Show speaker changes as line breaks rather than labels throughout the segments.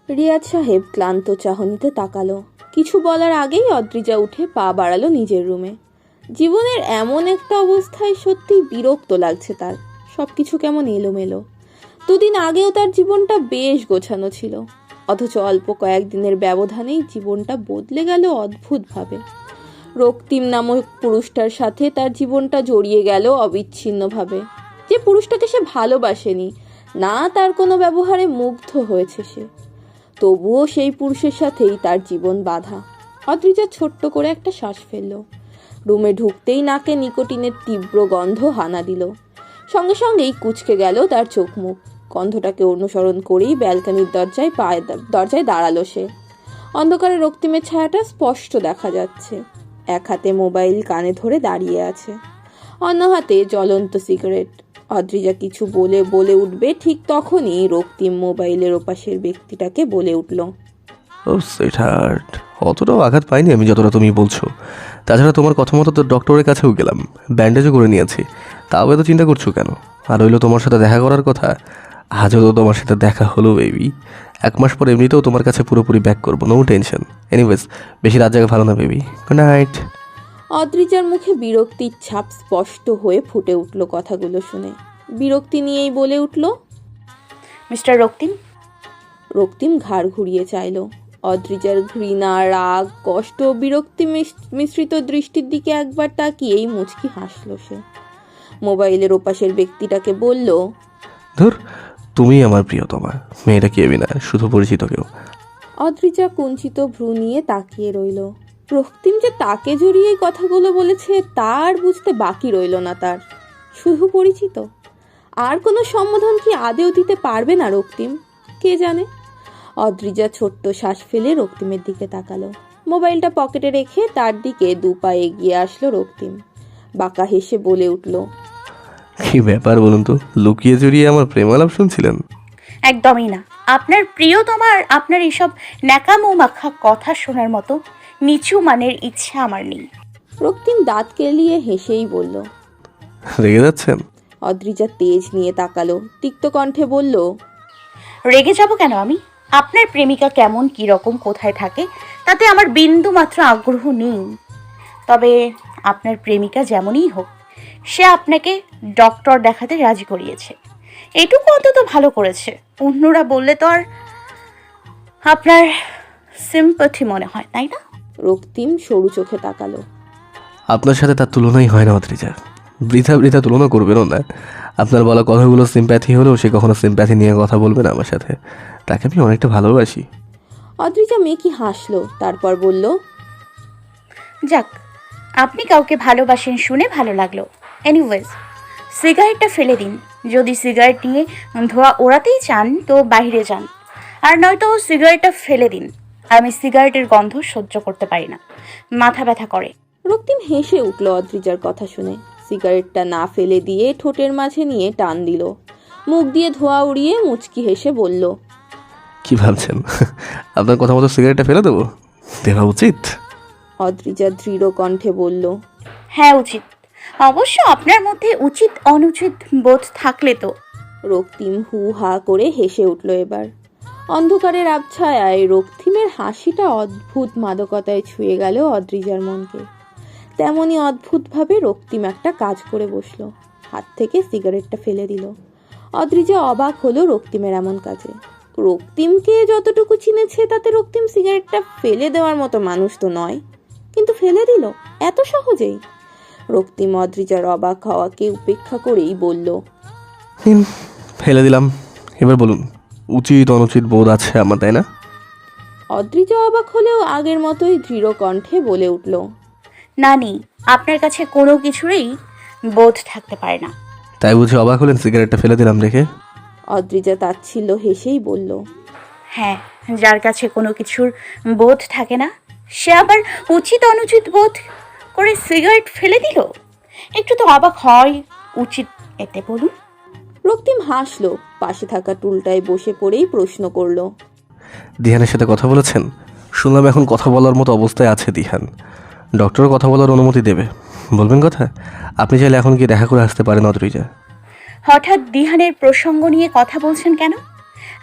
রিয়াজ সাহেব ক্লান্ত চাহনিতে তাকালো। কিছু বলার আগেই অদ্রিজা উঠে পা বাড়ালো নিজের রুমে। জীবনের এমন একটা অবস্থায় সত্যি বিরক্ত লাগছে তার। সবকিছু কেমন এলোমেলো। দুদিন আগেও তার জীবনটা বেশ গোছানো ছিল, অথচ অল্প কয়েকদিনের ব্যবধানেই জীবনটা বদলে গেল অদ্ভুতভাবে। রক্তিম নামক পুরুষটার সাথে তার জীবনটা জড়িয়ে গেল অবিচ্ছিন্নভাবে। যে পুরুষটাকে সে ভালোবাসেনি, না তার কোনো ব্যবহারে মুগ্ধ হয়েছে সে, তবুও সেই পুরুষের সাথেই তার জীবন বাঁধা। অদ্রিজা ছোট্ট করে একটা শ্বাস ফেলল। রুমে ঢুকতেই নাকে নিকোটিনের তীব্র গন্ধ হানা দিল। সঙ্গে সঙ্গেই কুঁচকে গেল তার চোখ মুখ। গন্ধটাকে অনুসরণ করেই ব্যালকনির দরজায় দাঁড়ালো সে। অন্ধকারে রক্তিমের ছায়াটা স্পষ্ট দেখা যাচ্ছে। এক হাতে মোবাইল কানে ধরে দাঁড়িয়ে আছে, অন্য হাতে জ্বলন্ত সিগারেট। অদ্রিজা কিছু বলে উঠবে, ঠিক তখনই রক্তিম মোবাইলের ওপাশের ব্যক্তিটাকে বলে উঠল,
ও সুইটহার্ট, অতটাও আঘাত পাইনি আমি যতটা তুমি বলছো। তাছাড়া তোমার কথা মতো তো ডক্টরের কাছেও গেলাম, ব্যান্ডেজও করে নিয়েছি। তাও এত চিন্তা করছো কেন? আর হইলো তোমার সাথে দেখা করার কথা, আজও তো তোমার সাথে দেখা হলো বেবি। 1 মাস পর এমনিতেও তোমার কাছে পুরোপুরি ব্যাক করবো, নো টেনশন। এনিওয়েজ, বেশি রাত জায়গা ভালো না বেবি, গুড নাইট।
অদ্রিজার মুখে বিরক্তির ছাপ স্পষ্ট হয়ে ফুটে উঠল কথাগুলো শুনে। বিরক্তি নিয়েই বলে উঠল,
মিস্টার রক্তিম।
রক্তিম ঘাড় ঘুরিয়ে চাইল। অদ্রিজার ঘৃণা, রাগ, কষ্ট, বিরক্তি মিশ্রিত দৃষ্টির দিকে একবার তাকিয়েই মুচকি হাসল সে। মোবাইলের ওপাশের ব্যক্তিটাকে বলল,
ধুর, তুমি আমার প্রিয়তমা, মেয়েটা কেবি না, শুধু পরিচিত কেউ।
অদ্রিজা কুঞ্চিত ভ্রু নিয়ে তাকিয়ে রইল। রক্তিম যে তাকে জড়িয়ে কথাগুলো বলেছে তার বুঝতে বাকি রইল না তার। শুধু পরিচিত, আর কোনো সম্বোধন কি আদেও দিতে পারবে না রক্তিম? কে জানে। অদ্রিজা ছোট্ট শ্বাস ফেলে রক্তিমের দিকে তাকালো। মোবাইলটা পকেটে রেখে তার দিকে 2 পা এগিয়ে আসলো রক্তিম। বাঁকা হেসে বলে উঠল,
কি ব্যাপার বলুন তো, লুকিয়ে জড়িয়ে আমার প্রেমালাপ শুনছিলেন?
একদমই না। আপনার প্রিয়তমার আপনার এইসব ন্যাকামো মাখা কথা শোনার মতো নিচু মানের ইচ্ছা আমার নেই।
রক্তিম দাঁত কেলিয়ে হেসেই বলল।
রেগে যাচ্ছেন?
অদ্রিজা তেজ নিয়ে তাকালো, তিক্ত কণ্ঠে বলল,
রেগে যাব কেন আমি? আপনার প্রেমিকা কেমন, কি রকম, কোথায় থাকে তাতে আমার বিন্দু মাত্র আগ্রহ নেই। তবে আপনার প্রেমিকা যেমনই হোক, সে আপনাকে ডক্টর দেখাতে রাজি করিয়েছে, এটুকু অন্তত ভালো করেছে। অন্যরা বললে তো আর আপনার সিম্প্যাথি মনে হয়, তাই না?
রক্তিম সরু চোখে তাকালো।
আপনার সাথে তার তুলনাই হয় না অদ্রিজা, বৃথা তুলনা করবেনও না। আপনার বলা কথাগুলো সিম্প্যাথি হলেও সে কখনো সিম্প্যাথি নিয়ে কথা বলবে না আমার সাথে। তাকে আমি অনেকটা ভালোবাসি।
অদ্রিজা মেকি হাসলো, তারপর বলল,
যাক, আপনি কাউকে ভালোবাসেন শুনে ভালো লাগলো। এনিওয়েজ, সিগারেটটা ফেলে দিন। যদি সিগারেট নিয়ে ধোঁয়া ওড়াতেই চান তো বাইরে যান, আর নয়তো সিগারেটটা ফেলে দিন। আমি সিগারেটের গন্ধ সহ্য করতে পারি না, মাথা ব্যথা করে।
রক্তিম হেসে উঠল অদ্রিজার কথা শুনে। সিগারেটটা না ফেলে দিয়ে ঠোঁটের মাঝে নিয়ে টান দিল। মুখ দিয়ে ধোঁয়া উড়িয়ে মুচকি হেসে বলল,
কি ভাবছেন আপনার কথা মতো সিগারেটটা ফেলে দেবো? দেওয়া উচিত?
অদ্রিজা দৃঢ় কণ্ঠে বলল,
হ্যাঁ, উচিত। অবশ্য আপনার মধ্যে উচিত অনুচিত বোধ থাকলে তো।
রক্তিম হু হা করে হেসে উঠল এবার। অন্ধকারের আবছায়ায় রক্তিমের হাসিটা অদ্ভুত মাদকতায় ছুঁয়ে গেল অদ্রিজার মনকে। তেমনি অদ্ভুতভাবে রক্তিম একটা কাজ করে বসলো, হাত থেকে সিগারেটটা ফেলে দিল। অদ্রিজা অবাক হলো রক্তিমের এমন কাজে। রক্তিমকে যতটুকু চিনেছে তাতে রক্তিম সিগারেটটা ফেলে দেওয়ার মতো মানুষ তো নয়, কিন্তু ফেলে দিল এত সহজেই। রক্তিম অদ্রিজার অবাক হওয়াকে উপেক্ষা করেই বলল,
ফেলে দিলাম। এবার বলুন, উচিত অনুচিত বোধ আছে আমার, তাই না?
অদ্রিজা অবাক হলেও আগের মতোই দৃঢ় কণ্ঠে বলে উঠল,
না, নেই। আপনার কাছে কোনো কিছুরই বোধ থাকতে পারে না।
তাই বুঝে অবাক হলেন সিগারেটটা ফেলে দিলাম দেখে?
অদ্রিজা তাচ্ছিল্য হেসেই বলল,
হ্যাঁ, যার কাছে কোনো কিছুর বোধ থাকে না সে আবার উচিত অনুচিত বোধ করে সিগারেট ফেলে দিল। একটু তো অবাক হয় উচিত এতে, বলুন।
রক্তিম হাসলো, পাশে থাকা টুলটায় বসে পড়েই প্রশ্ন করলো,
দিহানের সাথে কথা বলেছেন? শুনলাম এখন কথা বলার মতো অবস্থায় আছে দিহান। ডক্টর কথা বলার অনুমতি দেবে, বলবেন কথা? আপনি চাইলে এখন গিয়ে দেখা করে আসতে পারেন অদ্রিজা।
হঠাৎ দিহানের প্রসঙ্গ নিয়ে কথা বলছেন কেন?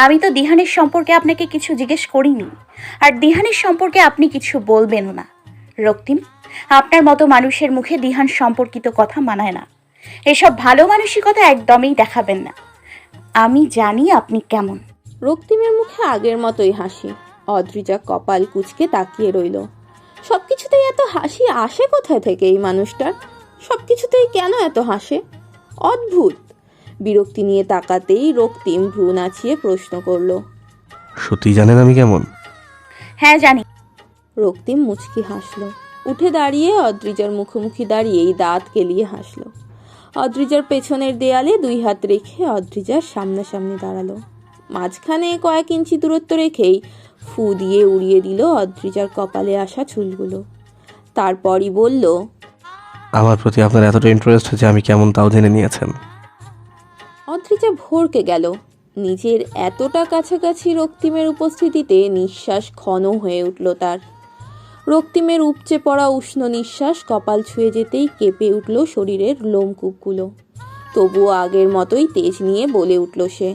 আমি তো দিহানের সম্পর্কে আপনাকে কিছু জিজ্ঞেস করিনি, আর দিহানের সম্পর্কে আপনি কিছু বলবেনও না। রক্তিম, আপনার মতো মানুষের মুখে দিহান সম্পর্কিত কথা মানায় না। এসব ভালো মানসিকতা একদমই দেখাবেন না। আমি জানি আপনি কেমন।
রক্তিমের মুখে আগের মতোই হাসি। অদ্রিজা কপাল কুঁচকে তাকিয়ে রইল। সবকিছুতেই এত হাসি আসে কোথায় থেকে এই মানুষটার? সবকিছুতেই কেন এত হাসে? অদ্ভুত। বিরক্তি নিয়ে তাকাতেই রক্তিম ভ্রু নাচিয়ে প্রশ্ন করল,
সত্যি জানেন আমি কেমন?
হ্যাঁ জানি।
রক্তিম মুচকি হাসল। উঠে দাঁড়িয়ে অদ্রিজার মুখোমুখি দাঁড়িয়েই দাঁত কেলিয়ে হাসল। অদ্রিজার পেছনের দেয়ালে 2 হাত রেখে অদ্রিজার সামনাসামনি দাঁড়ালো। মাঝখানে কয়েক ইঞ্চি দূরত্ব রেখেই ফু দিয়ে উড়িয়ে দিল অদ্রিজার কপালে আসা চুলগুলো। তারপরই বলল,
আমার প্রতি আপনার এতটা ইন্টারেস্ট যে আমি কেমন তাও জেনে নিয়েছেন।
অদ্রিজা ভরকে গেল। নিজের এতটা কাছাকাছি রক্তিমের উপস্থিতিতে নিঃশ্বাস ঘন হয়ে উঠল তার। রক্তিমের উপচে পড়া উষ্ণ নিঃশ্বাস কপাল ছুঁয়ে যেতেই কেঁপে উঠল শরীরের লোমকূপগুলো। তবুও আগের মতোই তেজ নিয়ে বলে উঠল সে,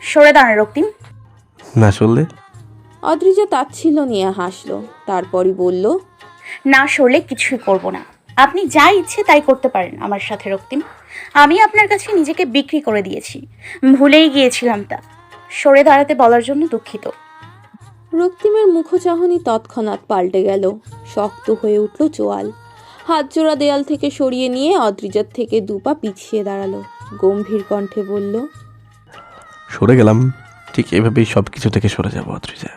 সরে দাঁড়ান রক্তিম।
না শুনলে?
অদ্রিজা তাচ্ছিল্য নিয়ে হাসল। তারপরই বলল,
না সরলে কিছুই করব না। আপনি যা ইচ্ছে তাই করতে পারেন আমার সাথে রক্তিম। আমি আপনার কাছে নিজেকে বিক্রি করে দিয়েছি, ভুলেই গিয়েছিলাম তা। সরে দাঁড়াতে বলার জন্য দুঃখিত।
রক্তিমের মুখচাহনি তৎক্ষণাৎ পাল্টে গেল। শক্ত হয়ে উঠল চোয়াল। হাত জোড়া দেয়াল থেকে সরিয়ে নিয়ে অদ্রিজার থেকে 2 পা পিছিয়ে দাঁড়ালো। গম্ভীর কণ্ঠে বলল,
সরে গেলাম, ঠিক এভাবেই সব কিছু থেকে সরে যাবো অদ্রিজা।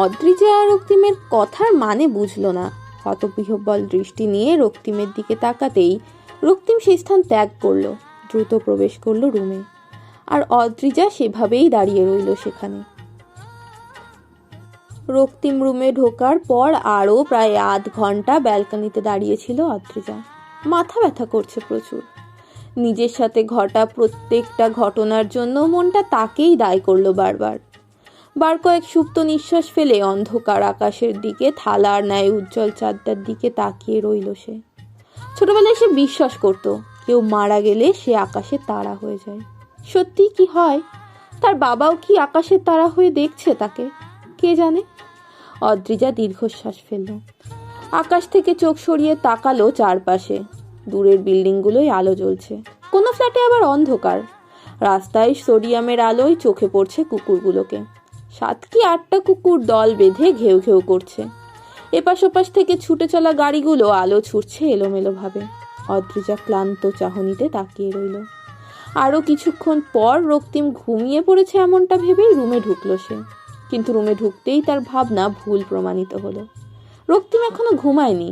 অদ্রিজা রক্তিমের কথার মানে বুঝল না। হতবিহ্বল দৃষ্টি নিয়ে রক্তিমের দিকে তাকাতেই রক্তিম সেই স্থান ত্যাগ করলো, দ্রুত প্রবেশ করলো রুমে। আর অদ্রিজা সেভাবেই দাঁড়িয়ে রইল সেখানে। রক্তিম রুমে ঢোকার পর আরও প্রায় আধ ঘন্টা ব্যালকনিতে দাঁড়িয়েছিল অদ্রিজা। মাথা ব্যথা করছে প্রচুর। নিজের সাথে ঘটা প্রত্যেকটা ঘটনার জন্য মনটা তাকেই দায়ী করলো বারবার। বার কয়েক সুপ্ত নিঃশ্বাস ফেলে অন্ধকার আকাশের দিকে থালার ন্যায় উজ্জ্বল চাঁদটার দিকে তাকিয়ে রইল সে। ছোটবেলায় সে বিশ্বাস করত কেউ মারা গেলে সে আকাশে তারা হয়ে যায়। সত্যি কি হয়? তার বাবাও কি আকাশের তারা হয়ে দেখছে তাকে? কে জানে। অদ্রিজা দীর্ঘশ্বাস ফেলল। আকাশ থেকে চোখ সরিয়ে তাকালো চারপাশে। দূরের বিল্ডিংগুলোয় আলো জ্বলছে, কোনো ফ্ল্যাটে আবার অন্ধকার। রাস্তায় সোডিয়ামের আলোয় চোখে পড়ছে কুকুরগুলোকে। 7 কি 8টা কুকুর দল বেঁধে ঘেউ ঘেউ করছে। এপাশ ওপাশ থেকে ছুটে চলা গাড়িগুলো আলো ছুটছে এলোমেলোভাবে। অদ্রিজা ক্লান্ত চাহনিতে তাকিয়ে রইল। আরও কিছুক্ষণ পর রক্তিম ঘুমিয়ে পড়েছে এমনটা ভেবেই রুমে ঢুকলো সে। কিন্তু রুমে ঢুকতেই তার ভাবনা ভুল প্রমাণিত হলো। রক্তিম এখনো ঘুমায়নি।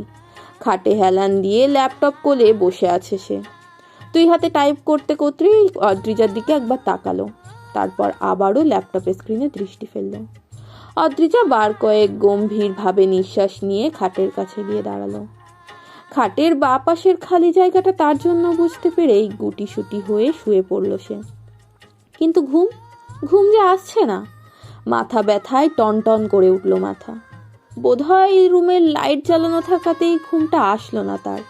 খাটে হেলান দিয়ে ল্যাপটপ কোলে বসে আছে সে। 2 হাতে টাইপ করতে করতেই অদ্রিজার দিকে একবার তাকালো। তারপর আবারও ল্যাপটপের স্ক্রিনে দৃষ্টি ফেলল। অদ্রিজা বার কয়েক গম্ভীরভাবে নিঃশ্বাস নিয়ে খাটের কাছে গিয়ে দাঁড়ালো। খাটের বাঁ পাশের খালি জায়গাটা তার জন্য বুঝতে পেরেই গুটিসুটি হয়ে শুয়ে পড়ল সে। কিন্তু ঘুম যে আসছে না। মাথা ব্যথায় টনটন করে উঠল মাথা। বোধহয় রুমের লাইট জ্বালানো থাকাতেই ঘুমটা আসলো না তার।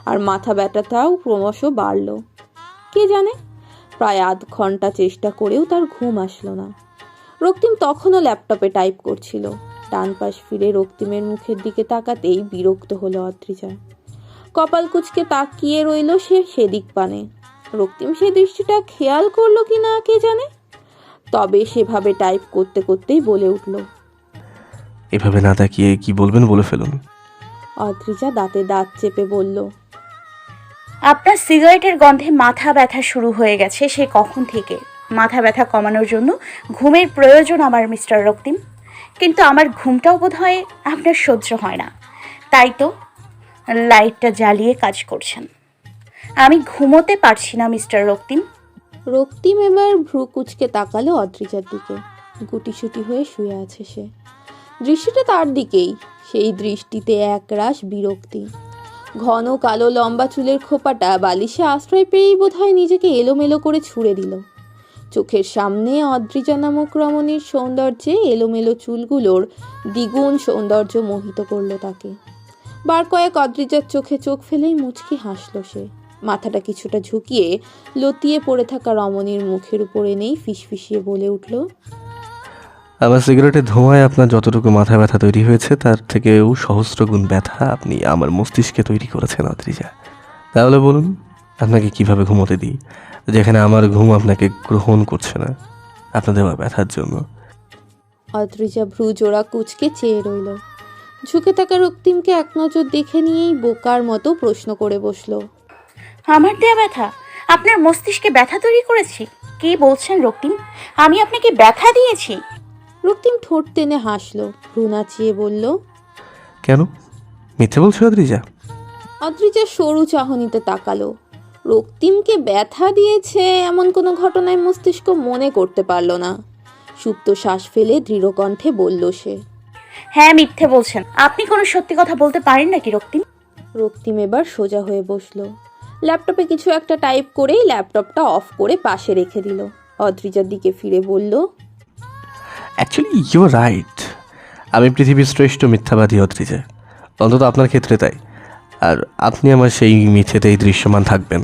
আর মাথা ব্যথাটাও ক্রমশ বাড়ল। কে জানে, প্রায় আধ ঘন্টা চেষ্টা করেও তার ঘুম আসলো না। রক্তিম তখনও ল্যাপটপে টাইপ করছিল। ডান পাশ ফিরে রক্তিমের মুখের দিকে তাকাতেই বিরক্ত হলো অদ্রিজা। কপাল কুঁচকে তাকিয়ে রইল সে সেদিক পানে। রক্তিম সেই দৃষ্টিটা খেয়াল করলো কি না কে জানে। তবে সেভাবে টাইপ করতে করতেই বলে উঠল,
এভাবে না তাকিয়ে কি বলবেন বলে ফেলুন।
অদ্রিজা দাঁতে দাঁত চেপে বলল,
আপনার সিগারেটের গন্ধে মাথা ব্যথা শুরু হয়ে গেছে সে কখন থেকে। মাথা ব্যথা কমানোর জন্য ঘুমের প্রয়োজন আমার মিস্টার রক্তিম। কিন্তু আমার ঘুমটাও বোধ হয় আপনার সহ্য হয় না, তাই তো লাইটটা জ্বালিয়ে কাজ করছেন। আমি ঘুমোতে পারছি না মিস্টার রক্তিম।
রক্তিম এবার ভ্রু কুঁচকে তাকালো অদ্রিজার দিকে। গুটিসুটি হয়ে শুয়ে আছে সে। দৃষ্টিটা তার দিকেই। সেই দৃষ্টিতে একরাশ বিরক্তি। ঘন কালো লম্বা চুলের খোপাটা বালিশে আশ্রয় পেয়েই বোধহয় নিজেকে এলোমেলো করে ছুঁড়ে দিল। চোখের সামনে অদ্রিজা নামক রমণীর সৌন্দর্যে এলোমেলো চুলগুলোর দ্বিগুণ সৌন্দর্য মোহিত করল তাকে। বার কয়েক অদ্রিজার চোখে চোখ ফেলেই মুচকি হাসল সে। মাথাটা কিছুটা ঝুঁকিয়ে লতিয়ে পড়ে থাকা রমণীর মুখের উপর এনেই ফিসফিসিয়ে বলে উঠল,
আমার সিগারেটের ধোঁয়ায় আপনার যতটুকু মাথা ব্যথা তৈরি হয়েছে তার থেকেও সহস্র গুণ ব্যথা আপনি আমার মস্তিষ্কে তৈরি করেছেন অদ্রিজা। তাহলে বলুন, আপনাকে কিভাবে ঘুমোতে দিই যেখানে আমার ঘুম আপনাকে গ্রহণ করছে না আপনার দেওয়া ব্যথার জন্য?
অদ্রিজা ভ্রু জোড়া কুচকে চেয়ে রইল। ঝুঁকে থাকা রক্তিমকে এক নজর দেখে নিয়েই বোকার মতো প্রশ্ন করে বসলো,
আমার দেয়া ব্যথা? আপনার মস্তিষ্কে ব্যথা তৈরি করেছি? কি বলছেন রক্তিম? আমি আপনাকে ব্যথা দিয়েছি?
রক্তিম ঠোঁট টেনে হাসলো, ভ্রু নাচিয়ে বলল,
কেন মিথ্যে বলছো অদ্রিজা?
অদ্রিজা সরু চাহনিতে তাকালো। রক্তিমকে ব্যথা দিয়েছে এমন কোনো ঘটনায় মস্তিষ্ক মনে করতে পারল না। সুপ্ত শ্বাস ফেলে দৃঢ় কণ্ঠে বলল সে।
হ্যাঁ, মিথ্যে বলছেন। আপনি কোনো সত্যি কথা বলতে পারেন নাকি রক্তিম?
রক্তিম এবার সোজা হয়ে বসলো। ল্যাপটপে কিছু একটা টাইপ করেই ল্যাপটপটা অফ করে পাশে রেখে দিল। অদ্রিজার দিকে ফিরে বলল,
অ্যাকচুয়ালি ইউ আর রাইট, আমি পৃথিবীর শ্রেষ্ঠ মিথ্যাবাদী অদ্রিজা, অন্তত আপনার ক্ষেত্রে তাই। আর আপনি আমার সেই মিথ্যেতেই দৃশ্যমান থাকবেন।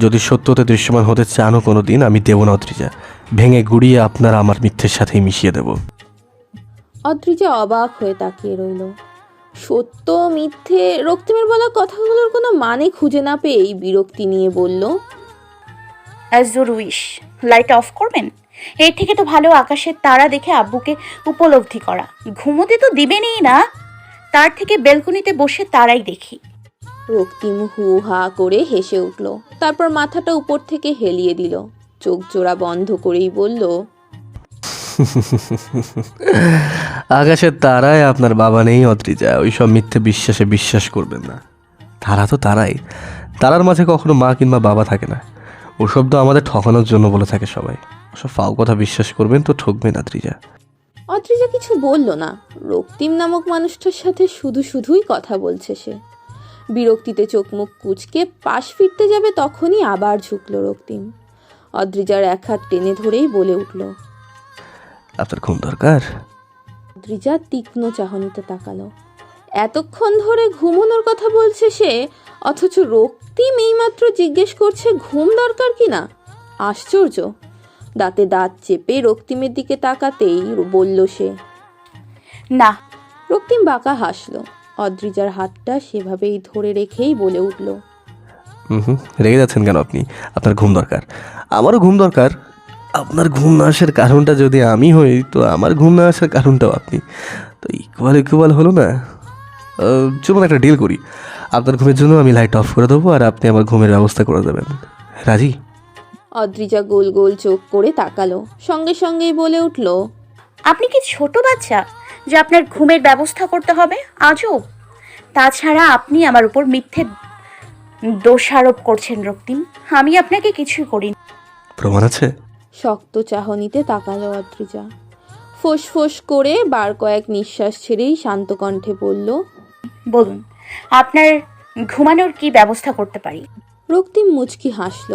যদি সত্যতে দৃশ্যমান হতে চানও কোনো দিন, আমি দেব না অদ্রিজা, ভেঙে গুড়িয়ে আপনার আমার মিথ্যের সাথেই মিশিয়ে দেব।
অদ্রিজা অবাক হয়ে তাকিয়ে রইল। সত্য মিথ্যে রক্তিমের বলা কথাগুলোর কোনো মানে খুঁজে না পেয়েই বিরক্তি নিয়ে বলল,
as your wish. Light off করবেন? এর থেকে তো ভালো আকাশের তারা দেখে আব্বুকে উপলব্ধি করা। ঘুমোতে তো দিবেনই না, তার থেকে বেলকনিতে বসে তারাই দেখি।
রক্তিম হু হা করে হেসে উঠল, তারপর মাথাটা উপর থেকে হেলিয়ে দিল। চোখ জোড়া বন্ধ করেই বলল,
আকাশের তারায় আপনার বাবা নেই অদ্রিজা, ওইসব মিথ্যে বিশ্বাসে বিশ্বাস করবেন না। তারা তো তারাই, তারার মাঝে কখনো মা কিংবা বাবা থাকে না। ওসব তো আমাদের ঠকানোর জন্য বলে থাকে সবাই। ওসব ফাও কথা বিশ্বাস করবেন তো ঠকবেন অদ্রিজা।
অদ্রিজা কিছু বলল না। রক্তিম নামক মানুষটার সাথে শুধুই কথা বলছে সে। বিরক্তিতে চোখ মুখ কুচকে পাশ ফিরতে যাবে তখনই আবার ঝুঁকল রক্তিম। অদ্রিজার এক হাত টেনে ধরেই বলে উঠল,
আপনার ঘুম দরকার?
অদ্রিজা তীক্ষ্ণ চাহনিতে তাকালো। এতক্ষণ ধরে ঘুমানোর কথা বলছে সে, অথচ রক্তিম এইমাত্র জিজ্ঞেস করছে ঘুম দরকার কিনা। আশ্চর্য। দাঁতে দাঁত চেপে রক্তিমের দিকে তাকাতেই বলল সে,
না।
রক্তিম বাঁকা হাসল। অদ্রিজার হাতটা সেভাবেই ধরে রেখেই বলে উঠল,
রেগে যাচ্ছেন কেন আপনি? আপনার ঘুম দরকার, আমারও ঘুম দরকার। আপনার ঘুম না আসার কারণটা যদি আমি হই, তো আমার ঘুম না আসার কারণটাও আপনি। তো ইকুয়াল হলো না? চলুন একটা ডিল করি, আপনার ঘুমের জন্য আমি লাইট অফ করে দেবো আর আপনি আমার ঘুমের ব্যবস্থা করে দেবেন। রাজি?
অদ্রিজা গোল গোল চোখ করে তাকালো, সঙ্গে সঙ্গেই বলে উঠল,
আপনি কি ছোট বাচ্চা যে আপনার ঘুমের ব্যবস্থা করতে হবে? আজব। তাছাড়া আপনি আমার উপর মিথ্যে দোষারোপ করছেন রক্তিম। আমি আপনাকে কিছুই করিনি।
প্রমাণ আছে?
শক্ত চাহনিতে তাকালো অদ্রিজা। ফোঁস ফোঁস করে বার কয়েক নিঃশ্বাস ছেড়েই শান্ত কণ্ঠে বলল,
বলুন, আপনার ঘুমানোর কি ব্যবস্থা করতে পারি?
রক্তিম মুচকি হাসল।